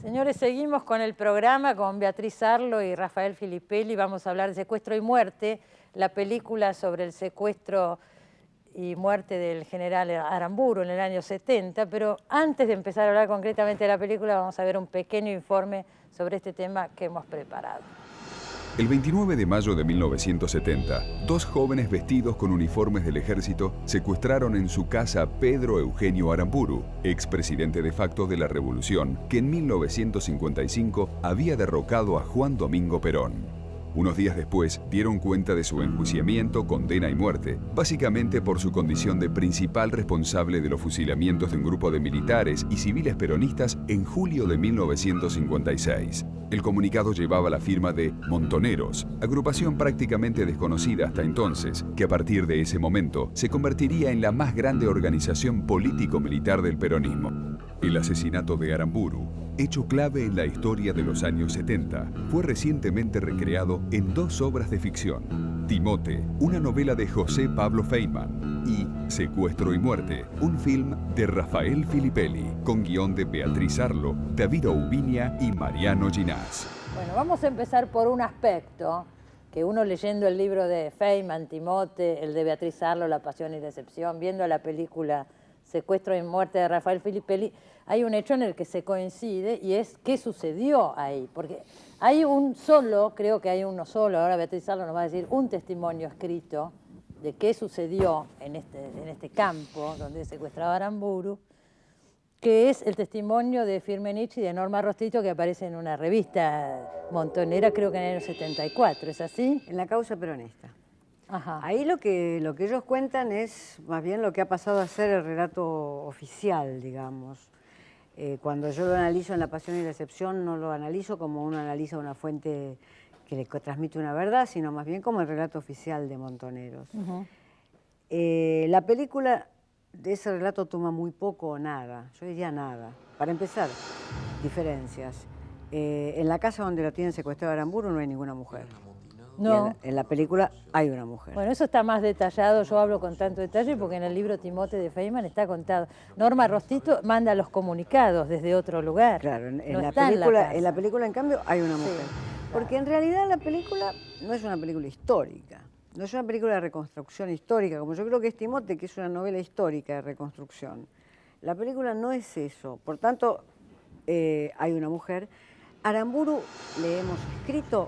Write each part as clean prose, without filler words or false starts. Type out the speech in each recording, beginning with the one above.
Señores, seguimos con el programa con Beatriz Arlo y Rafael Filippelli. Vamos a hablar de Secuestro y Muerte, la película sobre el secuestro y muerte del general Aramburu en el año 70. Pero antes de empezar a hablar concretamente de la película, vamos a ver un pequeño informe sobre este tema que hemos preparado. El 29 de mayo de 1970, dos jóvenes vestidos con uniformes del ejército secuestraron en su casa a Pedro Eugenio Aramburu, expresidente de facto de la Revolución, que en 1955 había derrocado a Juan Domingo Perón. Unos días después dieron cuenta de su enjuiciamiento, condena y muerte, básicamente por su condición de principal responsable de los fusilamientos de un grupo de militares y civiles peronistas en julio de 1956. El comunicado llevaba la firma de Montoneros, agrupación prácticamente desconocida hasta entonces, que a partir de ese momento se convertiría en la más grande organización político-militar del peronismo. El asesinato de Aramburu, hecho clave en la historia de los años 70, fue recientemente recreado en dos obras de ficción: Timote, una novela de José Pablo Feynman, y Secuestro y Muerte, un film de Rafael Filippelli, con guión de Beatriz Arlo, David Oubiña y Mariano Ginás. Bueno, vamos a empezar por un aspecto que uno leyendo el libro de Feynman, Timote, el de Beatriz Arlo, La Pasión y Decepción, viendo la película Secuestro y Muerte de Rafael Filippelli, hay un hecho en el que se coincide y es qué sucedió ahí. Porque hay un solo, creo que hay uno solo, ahora Beatriz Arlo nos va a decir, un testimonio escrito de qué sucedió en este campo donde secuestraba a Aramburu, que es el testimonio de Firmenich y de Norma Rostito, que aparece en una revista montonera, creo que en el año 74, ¿es así? En la causa peronista. Ajá. Ahí lo que ellos cuentan es más bien lo que ha pasado a ser el relato oficial, digamos. Cuando yo lo analizo en La Pasión y Decepción, no lo analizo como uno analiza una fuente que le transmite una verdad, sino más bien como el relato oficial de Montoneros. La película de ese relato toma muy poco o nada, yo diría nada. Para empezar, diferencias. En la casa donde lo tienen secuestrado Aramburu no hay ninguna mujer. No. En la película hay una mujer. Bueno, eso está más detallado, yo hablo con tanto detalle porque en el libro Timote de Feynman está contado. Norma Rostito manda los comunicados desde otro lugar. Claro, en No la está película en cambio hay una mujer. Sí. Porque en realidad la película no es una película histórica, no es una película de reconstrucción histórica, como yo creo que es Timote, que es una novela histórica de reconstrucción. La película no es eso, por tanto hay una mujer. Aramburu le hemos escrito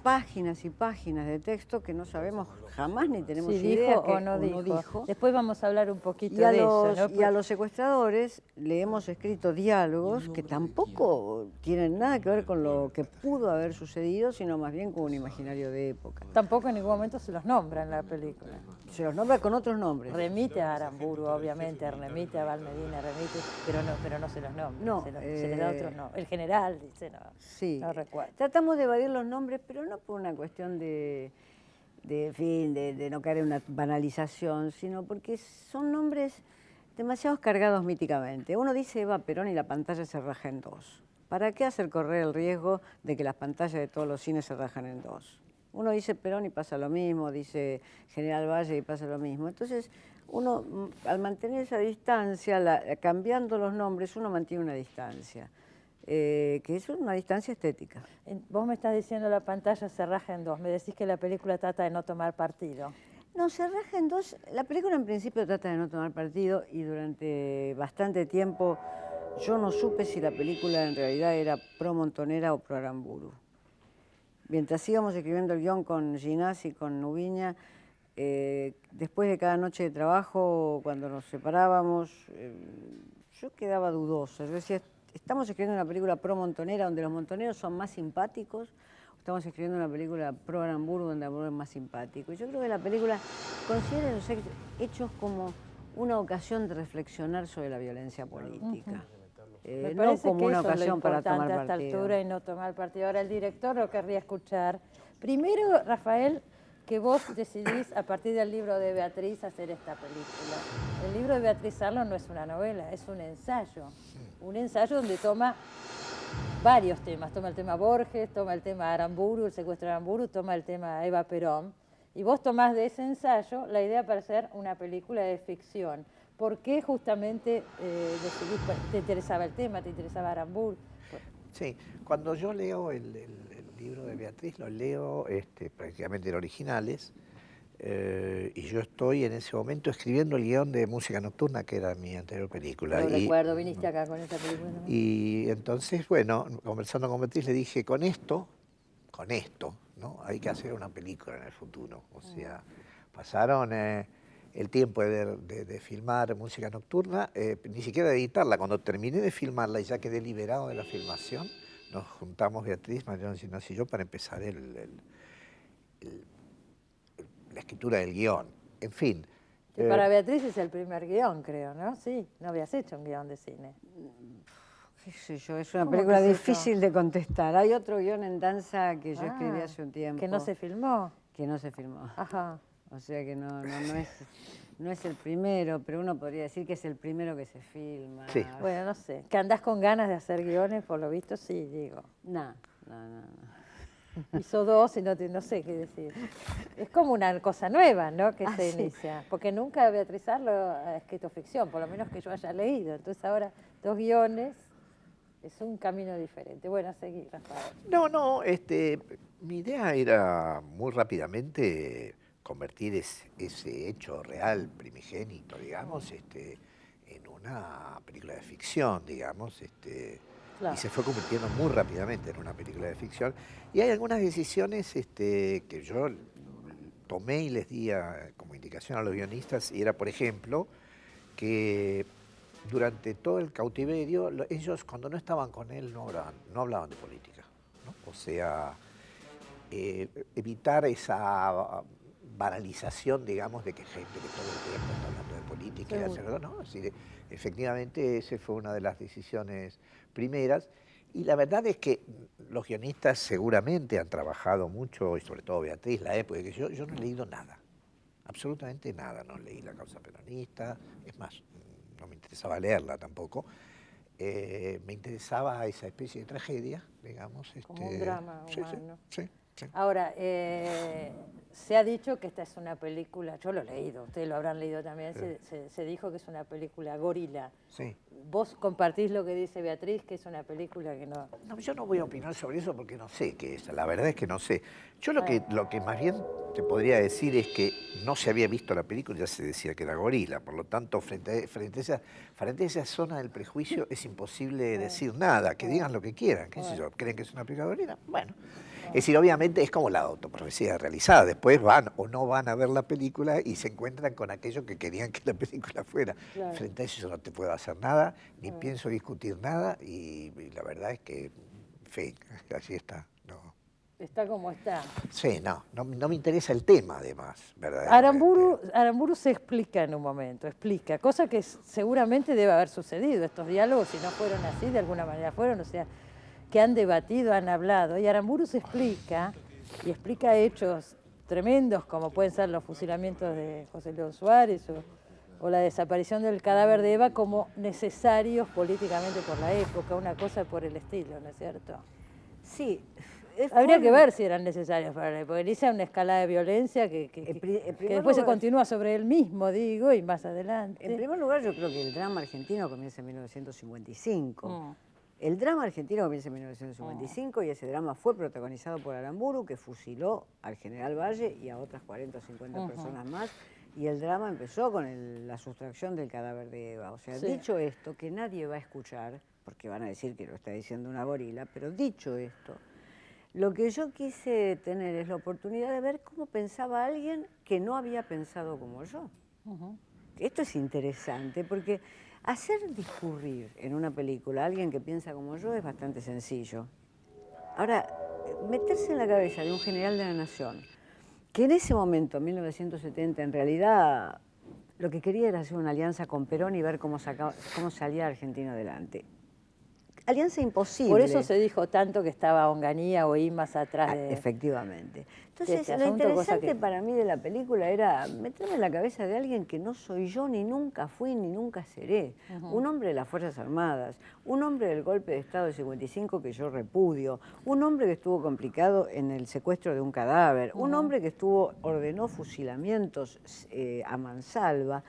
páginas y páginas de texto que no sabemos jamás ni tenemos idea dijo que o no dijo. Después vamos a hablar un poquito de eso, ¿no? Y a los secuestradores le hemos escrito diálogos que tampoco tienen nada que ver con lo que pudo haber sucedido, sino más bien con un imaginario de época. Tampoco en ningún momento se los nombra en la película. Se los nombra con otros nombres. Remite a Aramburu, obviamente, remite a Valmedina, pero no se los nombra. No, se les da otros nombres. El general dice, no, sí, no recuerdo. Tratamos de evadir los nombres, pero no por una cuestión de no caer en una banalización, sino porque son nombres demasiado cargados míticamente. Uno dice Eva Perón y la pantalla se raja en dos. ¿Para qué hacer correr el riesgo de que las pantallas de todos los cines se rajan en dos? Uno dice Perón y pasa lo mismo, dice General Valle y pasa lo mismo. Entonces, uno, al mantener esa distancia, cambiando los nombres, uno mantiene una distancia. Que es una distancia estética. Vos me estás diciendo la pantalla se raja en dos, me decís que la película trata de no tomar partido. No, se raja en dos. La película en principio trata de no tomar partido y durante bastante tiempo yo no supe si la película en realidad era pro Montonera o pro Aramburu. Mientras íbamos escribiendo el guión con Ginás y con Oubiña, después de cada noche de trabajo, cuando nos separábamos, yo quedaba dudosa. Yo decía, ¿estamos escribiendo una película pro Montonera donde los montoneros son más simpáticos? ¿O estamos escribiendo una película pro Aramburu donde Aramburu es más simpático? Y yo creo que la película considera los hechos como una ocasión de reflexionar sobre la violencia política. No como una ocasión para tomar partido. A esta altura y no tomar partido. Ahora el director lo querría escuchar. Primero, Rafael, que vos decidís a partir del libro de Beatriz hacer esta película. El libro de Beatriz Arlo no es una novela, es un ensayo. Un ensayo donde toma varios temas. Toma el tema Borges, toma el tema Aramburu, el secuestro de Aramburu, toma el tema Eva Perón. Y vos tomás de ese ensayo la idea para hacer una película de ficción. ¿Por qué justamente decidís, te interesaba el tema, te interesaba Aramburu? Sí, cuando yo leo el libro de Beatriz, lo leo prácticamente en originales, y yo estoy en ese momento escribiendo el guión de Música Nocturna, que era mi anterior película. Lo recuerdo, viniste acá con esa película, ¿no? Y entonces, bueno, conversando con Beatriz le dije, con esto, ¿no? Hay que hacer una película en el futuro. O sea, pasaron el tiempo de filmar Música Nocturna, ni siquiera de editarla. Cuando terminé de filmarla y ya quedé liberado de la filmación, nos juntamos Beatriz, Mariano Ginos y yo para empezar la escritura del guión. En fin. Que para Beatriz es el primer guión, creo, ¿no? Sí, no habías hecho un guión de cine. Qué sé yo, es una película difícil de contestar. Hay otro guión en danza que yo escribí hace un tiempo. ¿Que no se filmó? Que no se filmó. Ajá. O sea que no es el primero, pero uno podría decir que es el primero que se filma. Sí. Bueno, no sé. ¿Que andás con ganas de hacer guiones? Por lo visto, sí, digo. No. Hizo dos y no sé qué decir. Es como una cosa nueva, ¿no? Que se inicia. Porque nunca Beatriz Arlo ha escrito ficción, por lo menos que yo haya leído. Entonces ahora 2 guiones es un camino diferente. Bueno, a seguir, Rafael. No, mi idea era muy rápidamente convertir ese hecho real, primigénito, digamos, en una película de ficción, digamos, Claro. Y se fue convirtiendo muy rápidamente en una película de ficción. Y hay algunas decisiones que yo tomé y les di como indicación a los guionistas, y era, por ejemplo, que durante todo el cautiverio, ellos cuando no estaban con él no hablaban de política, ¿no? O sea, evitar esa banalización, digamos, de que gente que todo el tiempo está hablando de política y hacer, ¿no? Así efectivamente, esa fue una de las decisiones primeras. Y la verdad es que los guionistas seguramente han trabajado mucho, y sobre todo Beatriz, la época que yo no he leído nada, absolutamente nada. No leí La causa peronista, es más, no me interesaba leerla tampoco. Me interesaba esa especie de tragedia, digamos. Como un drama humano. Sí. Ahora, se ha dicho que esta es una película, yo lo he leído, ustedes lo habrán leído también, se dijo que es una película gorila. Sí. ¿Vos compartís lo que dice Beatriz, que es una película que no...? No, yo no voy a opinar sobre eso porque no sé qué es, la verdad es que no sé. Yo lo que más bien te podría decir es que no se había visto la película, ya se decía que era gorila, por lo tanto, frente a esa zona del prejuicio es imposible decir nada, que digan lo que quieran, qué sé yo, ¿creen que es una película gorila? Bueno. Es decir, obviamente es como la autoprofecía realizada. Después van o no van a ver la película y se encuentran con aquello que querían que la película fuera. Claro. Frente a eso yo no te puedo hacer nada, ni pienso discutir nada, y la verdad es que, en fin, así está. No. Está como está. Sí, no me interesa el tema, además, ¿verdad? Aramburu se explica en un momento, cosa que seguramente debe haber sucedido. Estos diálogos, si no fueron así, de alguna manera fueron, o sea, que han debatido, han hablado, y Aramburu se explica, y explica hechos tremendos, como pueden ser los fusilamientos de José León Suárez o la desaparición del cadáver de Eva, como necesarios políticamente por la época, una cosa por el estilo, ¿no es cierto? Sí. Habría que ver si eran necesarios para la época, porque inicia una escalada de violencia que después se continúa sobre él mismo, digo, y más adelante. En primer lugar, yo creo que el drama argentino comienza en 1955. El drama argentino comienza en 1955 y ese drama fue protagonizado por Aramburu, que fusiló al general Valle y a otras 40 o 50 personas más. Y el drama empezó con la sustracción del cadáver de Eva. O sea, dicho esto, que nadie va a escuchar, porque van a decir que lo está diciendo una gorila, pero dicho esto, lo que yo quise tener es la oportunidad de ver cómo pensaba alguien que no había pensado como yo. Esto es interesante porque hacer discurrir en una película a alguien que piensa como yo es bastante sencillo. Ahora, meterse en la cabeza de un general de la nación, que en ese momento, en 1970, en realidad lo que quería era hacer una alianza con Perón y ver cómo salía Argentina adelante. Alianza imposible. Por eso se dijo tanto que estaba Onganía o Imaz atrás de... Efectivamente. Entonces, lo interesante para mí de la película era meterme en la cabeza de alguien que no soy yo, ni nunca fui, ni nunca seré. Un hombre de las Fuerzas Armadas, un hombre del golpe de Estado de 55 que yo repudio, un hombre que estuvo complicado en el secuestro de un cadáver, un hombre que ordenó fusilamientos a mansalva,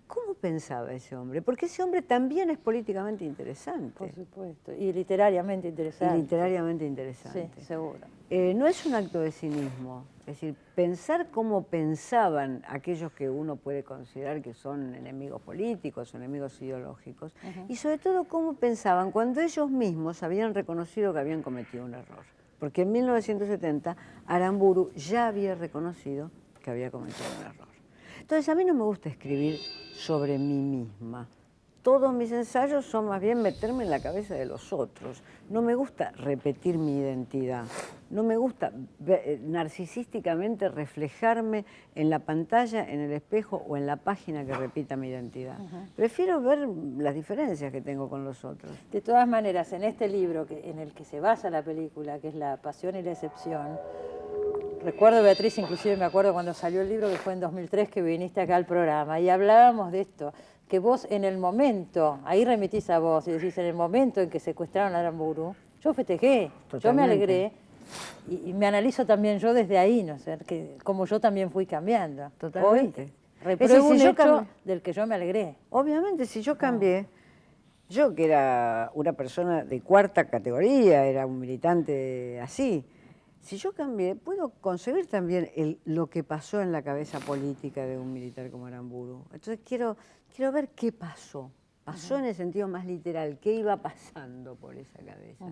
¿cómo pensaba ese hombre? Porque ese hombre también es políticamente interesante. Por supuesto, y literariamente interesante. Y literariamente interesante. Sí, seguro. No es un acto de cinismo, es decir, pensar cómo pensaban aquellos que uno puede considerar que son enemigos políticos o enemigos ideológicos, y sobre todo cómo pensaban cuando ellos mismos habían reconocido que habían cometido un error. Porque en 1970 Aramburu ya había reconocido que había cometido un error. Entonces a mí no me gusta escribir sobre mí misma. Todos mis ensayos son más bien meterme en la cabeza de los otros. No me gusta repetir mi identidad. No me gusta narcisísticamente reflejarme en la pantalla, en el espejo o en la página que repita mi identidad. Prefiero ver las diferencias que tengo con los otros. De todas maneras, en este libro en el que se basa la película, que es La Pasión y la Excepción, recuerdo, Beatriz, inclusive me acuerdo cuando salió el libro, que fue en 2003, que viniste acá al programa, y hablábamos de esto, que vos en el momento, ahí remitís a vos y decís, en el momento en que secuestraron a Aramburu, yo festejé, Totalmente. yo me alegré, y me analizo también yo desde ahí, ¿no sé? Que como yo también fui cambiando. Totalmente. Hoy repruebo un yo hecho del que yo me alegré. Obviamente, si yo cambié, yo que era una persona de cuarta categoría, era un militante así, si yo cambié, puedo concebir también lo que pasó en la cabeza política de un militar como Aramburu. Entonces quiero ver qué pasó. Pasó en el sentido más literal, qué iba pasando por esa cabeza.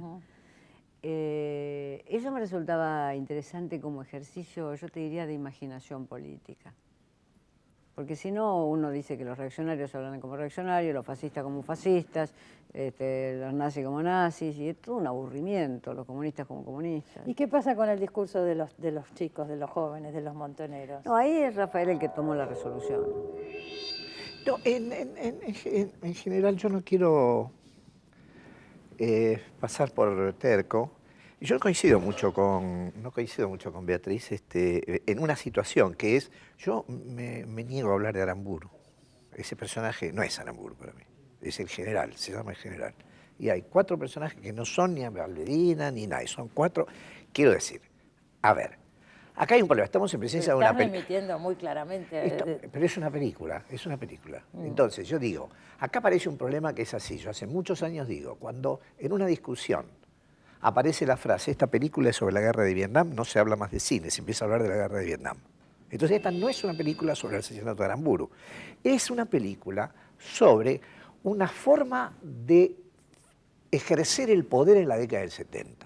Eso me resultaba interesante como ejercicio, yo te diría, de imaginación política. Porque si no, uno dice que los reaccionarios hablan como reaccionarios, los fascistas como fascistas, los nazis como nazis, y es todo un aburrimiento, los comunistas como comunistas. ¿Y qué pasa con el discurso de los chicos, de los jóvenes, de los montoneros? No, ahí es Rafael el que tomó la resolución. No, en general yo no quiero pasar por terco. Yo no coincido mucho con Beatriz en una situación que es, yo me niego a hablar de Aramburu. Ese personaje no es Aramburu para mí, es el general, se llama el general. Y hay 4 personajes que no son ni Balbedina ni nadie, son 4. Quiero decir, a ver, acá hay un problema, estamos en presencia de una película. Estás remitiendo muy claramente. Pero es una película, es una película. Entonces, yo digo, acá aparece un problema que es así. Yo hace muchos años digo, cuando en una discusión aparece la frase, esta película es sobre la guerra de Vietnam, no se habla más de cine, se empieza a hablar de la guerra de Vietnam. Entonces, esta no es una película sobre el asesinato de Aramburu, es una película sobre una forma de ejercer el poder en la década del 70.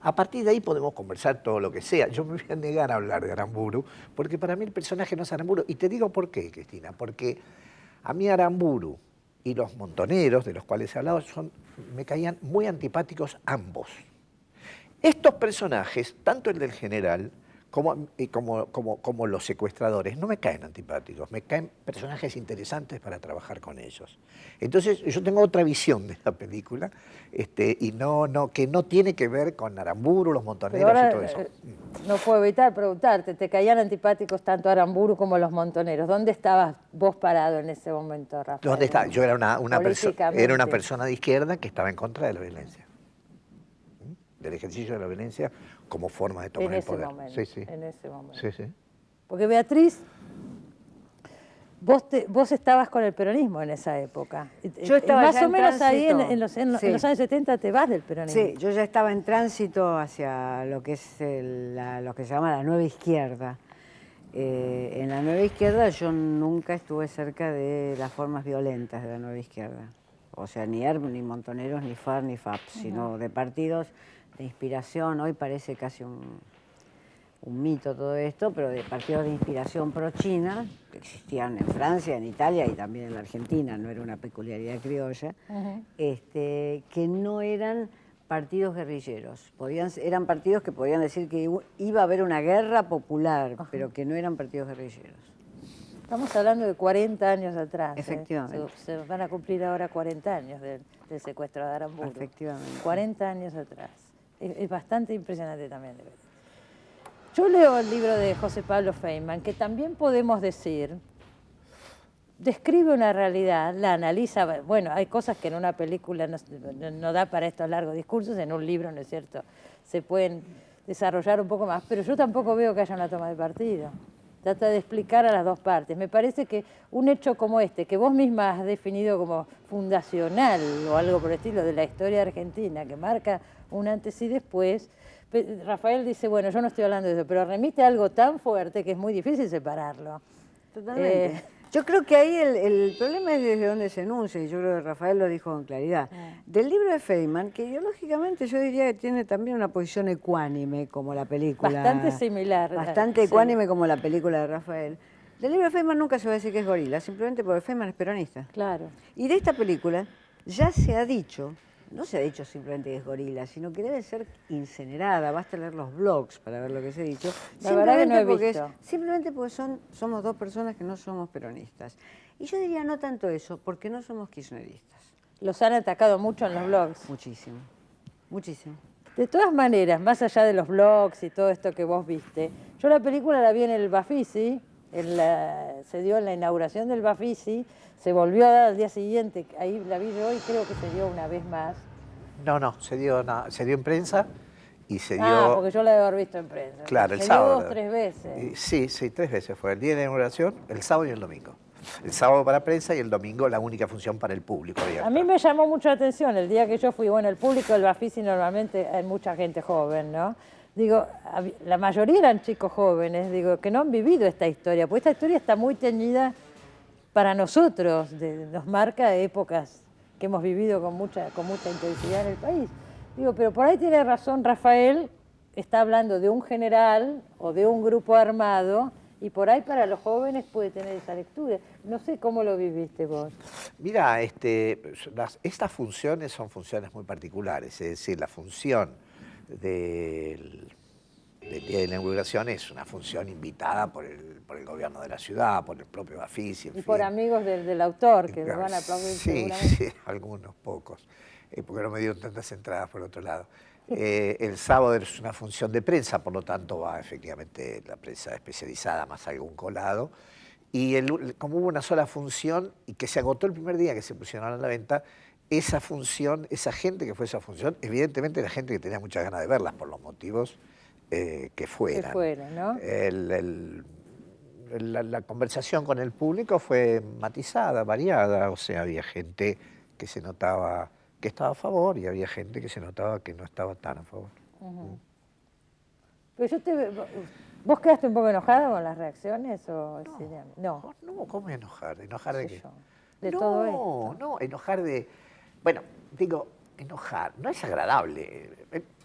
A partir de ahí podemos conversar todo lo que sea. Yo me voy a negar a hablar de Aramburu, porque para mí el personaje no es Aramburu. Y te digo por qué, Cristina, porque a mí Aramburu y los montoneros, de los cuales he hablado, me caían muy antipáticos ambos. Estos personajes, tanto el del general como los secuestradores, no me caen antipáticos, me caen personajes interesantes para trabajar con ellos. Entonces, yo tengo otra visión de la película, y que no tiene que ver con Aramburu, los montoneros ahora, y todo eso. No puedo evitar preguntarte, ¿te caían antipáticos tanto Aramburu como los montoneros? ¿Dónde estabas vos parado en ese momento, Rafael? ¿Dónde está? Yo era una Políticamente. persona de izquierda que estaba en contra de la violencia. Del ejercicio de la violencia como forma de tomar el poder. Momento, en ese momento. Sí, sí. Porque Beatriz, vos estabas con el peronismo en esa época. Yo estaba más ya o menos tránsito. ahí en los años 70 te vas del peronismo. Sí, yo ya estaba en tránsito hacia lo que es lo que se llama la nueva izquierda. En la nueva izquierda yo nunca estuve cerca de las formas violentas de la nueva izquierda. O sea, ni ERP, ni Montoneros, ni FARC, ni FAP, sino de partidos de inspiración. Hoy parece casi un mito todo esto, pero de partidos de inspiración pro-China, que existían en Francia, en Italia y también en la Argentina, no era una peculiaridad criolla, que no eran partidos guerrilleros. Eran partidos que podían decir que iba a haber una guerra popular, pero que no eran partidos guerrilleros. Estamos hablando de 40 años atrás. Efectivamente. Se van a cumplir ahora 40 años del secuestro de Aramburu. Efectivamente. 40 años atrás. Es bastante impresionante también de ver. Yo leo el libro de José Pablo Feynman, que también podemos decir, describe una realidad, la analiza, bueno, hay cosas que en una película no da para estos largos discursos, en un libro, ¿no es cierto?, se pueden desarrollar un poco más, pero yo tampoco veo que haya una toma de partido. trata de explicar a las dos partes. Me parece que un hecho como este, que vos misma has definido como fundacional o algo por el estilo de la historia argentina, que marca un antes y después, Rafael dice, bueno, yo no estoy hablando de eso, pero remite a algo tan fuerte que es muy difícil separarlo. Totalmente. Yo creo que ahí el problema es desde dónde se enuncia, y yo creo que Rafael lo dijo con claridad. Del libro de Feynman, que ideológicamente yo diría que tiene también una posición ecuánime, como la película. Bastante similar. Bastante ecuánime como la película de Rafael. Del libro de Feynman nunca se va a decir que es gorila, simplemente porque Feynman es peronista. Claro. Y de esta película ya se ha dicho, no se ha dicho simplemente que es gorila, sino que debe ser incinerada. Basta leer los blogs para ver lo que se ha dicho. La verdad que no he porque visto. simplemente porque somos dos personas que no somos peronistas. Y yo diría no tanto eso, porque no somos kirchneristas. Los han atacado mucho en los blogs. Muchísimo, muchísimo. De todas maneras, más allá de los blogs y todo esto que vos viste, yo la película la vi en el Bafisi, se dio en la inauguración del Bafisi, se volvió a dar al día siguiente, ahí la vi yo y creo que se dio una vez más. No, se dio en prensa y se dio... Ah, porque yo la debo haber visto en prensa. Claro, el se sábado. dio 2 o 3 veces. Sí, 3 veces fue. El día de la inauguración, el sábado y el domingo. El sábado para prensa y el domingo la única función para el público. Abierta. A mí me llamó mucho la atención el día que yo fui, bueno, el público del Bafisi normalmente hay mucha gente joven, ¿no? Digo, la mayoría eran chicos jóvenes, digo, que no han vivido esta historia, porque esta historia está muy teñida para nosotros, nos marca épocas que hemos vivido con mucha intensidad en el país. Digo, pero por ahí tiene razón Rafael, está hablando de un general o de un grupo armado, y por ahí para los jóvenes puede tener esa lectura. No sé cómo lo viviste vos. Mira, estas funciones son funciones muy particulares, es decir, la función del día de la inauguración es una función invitada por el gobierno de la ciudad, por el propio Bafisi, en Y fin. por amigos del autor, que lo van a aplaudir seguramente. Sí, algunos pocos, porque no me dieron tantas entradas por otro lado. El sábado es una función de prensa, por lo tanto va efectivamente la prensa especializada, más algún colado. Y como hubo una sola función y que se agotó el primer día que se pusieron a la venta, esa función, esa gente que fue a esa función, evidentemente era gente que tenía muchas ganas de verlas por los motivos que fueran. Que fueran, ¿no? La conversación con el público fue matizada, variada, o sea, había gente que se notaba que estaba a favor y había gente que se notaba que no estaba tan a favor. Pero ¿vos quedaste un poco enojada con las reacciones? O no, ¿Cómo enojar? ¿Enojar de qué? De todo esto. No, enojar de... Bueno, digo, enojar, no es agradable.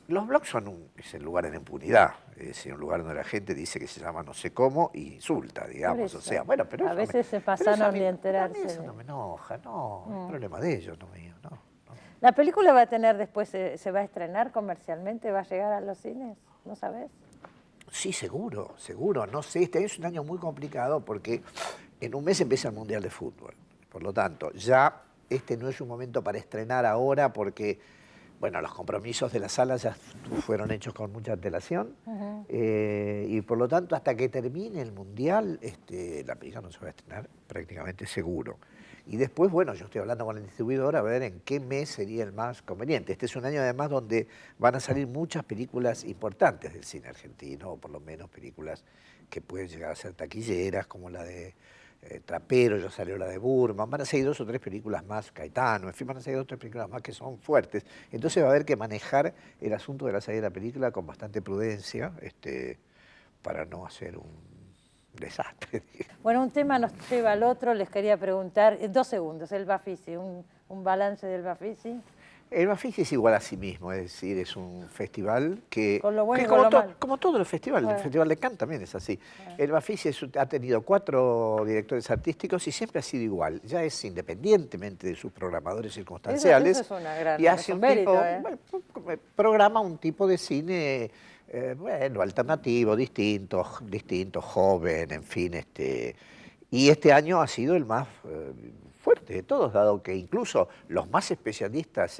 Los blogs es el lugar de la impunidad, es decir, un lugar donde la gente dice que se llama no sé cómo y insulta, digamos. O sea, bueno, pero a veces se pasaron de enterarse. A mí eso no me enoja, no, es problema de ellos, no mío, no. ¿La película va a tener después, se va a estrenar comercialmente, va a llegar a los cines? ¿No sabés? Sí, seguro. No sé, este año es un año muy complicado porque en un mes empieza el Mundial de Fútbol. Por lo tanto, ya este no es un momento para estrenar ahora porque, bueno, los compromisos de la sala ya fueron hechos con mucha antelación y por lo tanto, hasta que termine el Mundial, la película no se va a estrenar prácticamente seguro. Y después, bueno, yo estoy hablando con el distribuidor a ver en qué mes sería el más conveniente. Este es un año además donde van a salir muchas películas importantes del cine argentino, o por lo menos películas que pueden llegar a ser taquilleras, como la de Trapero, ya salió la de Burman, van a salir 2 o 3 películas más, Caetano, en fin, van a salir 2 o 3 películas más que son fuertes. Entonces va a haber que manejar el asunto de la salida de la película con bastante prudencia, para no hacer un desastre. Bueno, un tema nos lleva al otro, les quería preguntar, 2 segundos, el Bafisi, un balance del Bafisi. El Bafisi es igual a sí mismo, es decir, es un festival que... Con lo bueno que y con lo malo. Como todos los festivales, el Festival de Cannes también es así. El Bafisi ha tenido 4 directores artísticos y siempre ha sido igual. Ya es independientemente de sus programadores circunstanciales. Eso es una gran y hace un mérito, programa un tipo de cine... bueno, alternativo, distinto, joven, en fin, y este año ha sido el más fuerte de todos, dado que incluso los más especialistas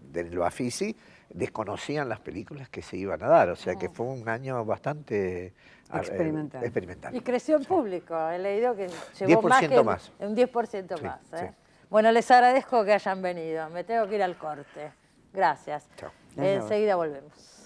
del Bafisi desconocían las películas que se iban a dar, o sea que fue un año bastante experimental. Y creció en público, he leído que llegó 10% más. Un 10% Sí, más. sí. Bueno, les agradezco que hayan venido, me tengo que ir al corte. Gracias. Chao. Enseguida volvemos.